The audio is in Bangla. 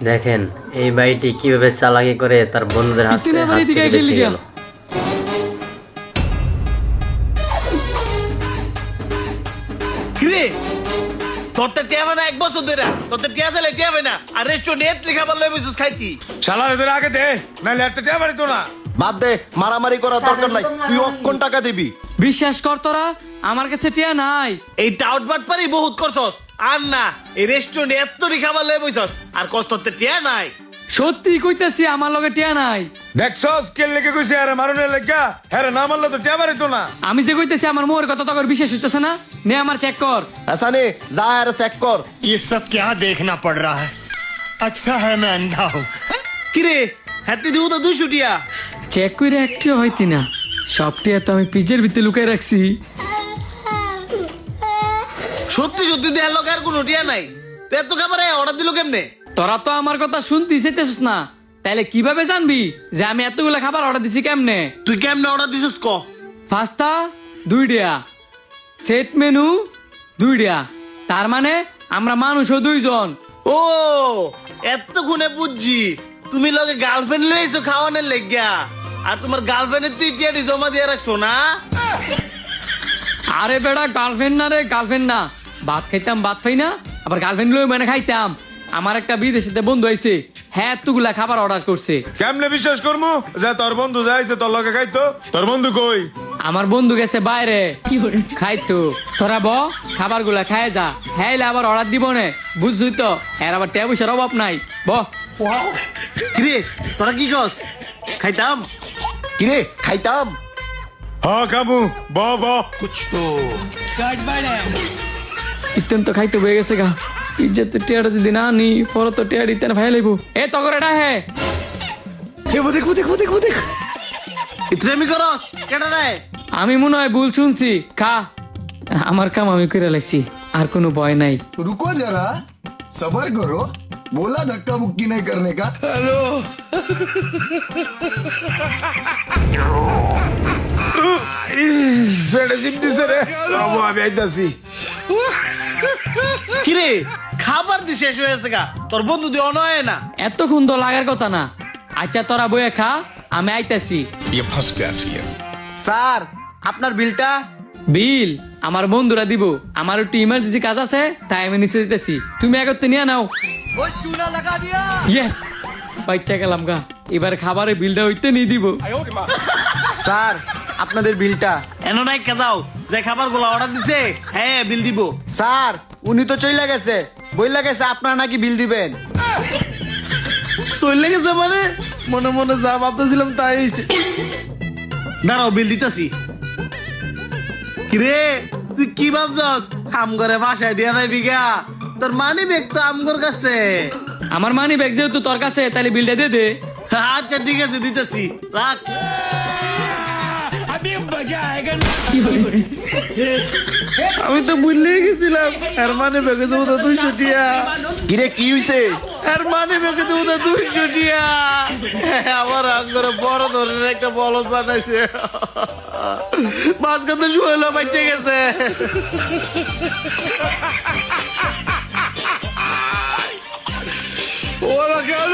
দেখেন এই ভাইটি কিভাবে চালাকি করে তার বন্ধুদের হাত থেকে বেঁচে গেল। কিরে তোরটা টিয়াবে না, 1 বছর ধরে তোরটা টিয়া চাইলে টিয়াবে না, আর রেস্টুরেন্ট লেখা বললে বুঝছিস খাইতি। শালার এদের আগে দে, নাহলে একটা টিয়া বাড়ি তো না। বাদ দে, মারামারি করার দরকার নাই। তুই অক্ষণ টাকা দিবি। বিশ্বাস কর তোরা, আমার কাছে টিয়া নাই। এই টাউট বাট পারি বহুত করছস, আর না এই রেস্টুরেন্ট এত লেখা বললে বুঝছস, আর কষ্ট তোরটা টিয়া নাই। সত্যি কইতেছি আমার লগে টিয়া নাই। দেখছস কে লেগে কইছে আরে মারনের লাগা, আরে না মারলে তো টিয়া বাড়ি তো না। আমি যে কইতেছি আমার মোর কথা তোর বিশ্বাস হইতেছে না, নে আমার চেক কর। ऐसा नहीं, जा यार चेक कर। ये सब क्या देखना पड़ रहा है। अच्छा है मैं अंधा हूँ। কিরে হাতি দিও তো 200 টিয়া। চেক কইরা একটিও হইতি না, সব টিয়া তো আমি পিজের ভিতরে লুকাই রাখছি। সত্যি সত্যি দেয়ার লোক আর কোনো টিয়া নাই, তো এত খাবার অর্ডার দিল কেমনে? তোরা তো আমার কথা শুনতে চাইতেছিস না, তাইলে কিভাবে জানবি যে আমি এতগুলা খাবার অর্ডার দিছি কেমনে? তুই কেমনে অর্ডার দিছিস ক? পাস্তা 2 টিয়া, সেট মেনু 2 টিয়া, তার মানে আমরা মানুষও 2 জন। ও এতক্ষণে বুঝছি তুমি লগে গার্লফ্রেন্ড লইছো খাওয়ানোর লেগিয়া, আর তোমার গার্লফ্রেন্ডের তুই টিয়াটি জমা দিয়ে রাখছো না? আরে বেড়া গার্লফ্রেন্ড না রে, গার্লফ্রেন্ড না। ভাত খাইতাম ভাত খাই না, আবার গার্লফ্রেন্ড লই মানে খাইতাম। আমার একটা বিদেশিতে বন্ধু আইছে, হ্যাঁ এতগুলা খাবার অর্ডার করছে। কেমনে বিশ্বাস করমু যে তোর বন্ধু যাইছে তোর লগে খাইতো? তোর বন্ধু কই? আমার বন্ধু গেছে বাইরে খাইতো। তোরা ব খাবার গুলা খায় যা, হ্যাঁ আবার অর্ডার দিব নে, বুঝছই তো। এর আবার ট্যাব পয়সার অভাব নাই। ব কিরে তোরা কি কস? খাইতাম কিরে খাইতাম? হ কামু ব ব। ইতেন তো খাইতে হয়ে গেছে গা। ইজ্জত টিয়াটা যদি না নি পরে তো টিয়া দিতেন ভাই লাইব। এ তগর এটা হে এ ও দেখ ও দেখ ও দেখ ও দেখ। ইত্রেমি করস কেটা রে? আমি মনে হয় ভুল শুনছি। খা, আমার কাম আমি করে লাইছি, আর কোনো ভয় নাই। रुको जरा सबर करो बोला धक्का मुक्की नहीं करने का ফেডে জিম দিছে রে। বাবু আমি আইতাছি। কিরে খাবার দি শেষ হয়েছে গা, তোর বন্ধু দিয়ে অনয় না। এতক্ষণ তো লাগার কথা না। আচ্ছা তোরা বয়ে খা, আমি আইতাছি। স্যার আপনার বিলটা। বিল আমার বন্ধুরা দিব, আমার একটু ইমার্জেন্সি কাজ আছে, তাই আমি নিচে দিতেছি। তুমি একত্রে নিয়ে নাও। ইয়েস, বাইচা গেলাম গা। এবার খাবারের বিলটা হইতে নিয়ে দিব। স্যার আপনাদের বিলটা। এনো নাই যাও, যে খাবার গুলো অর্ডার দিছে হ্যাঁ বিল দিব। স্যার উনি তো চইলা গেছে, বইলা গেছে আপনারা নাকি বিল দিবেন। চলে গেছে মানে? মনে মনে যা ভাবতেছিলাম তাই হয়েছে। দাঁড়াও বিল দিতেছি। কিরে তুই কি ভাবছস কাম করে বাসায় দিয়া ভাই বিঘা? তোর মানি ব্যাগ তো আমগর কাছে। আমার মানি ব্যাগ যেহেতু তোর কাছে, তাহলে বিলটা দে দে। আচ্ছা ঠিক আছে দিতেছি, রাখ। আমি তো ভুলে গেছিলাম, আর মানে ব্যাগে দেবো 200 টিয়া। কিরে কি হইছে? আর মানে ব্যাগে দেবো 200 টিয়া। আমার আঙ্গরে বড় ধরনের একটা বলদ বানাইছে, মাঝখান তো শুয়েলো বাচ্চা গেছে। ওরা কেন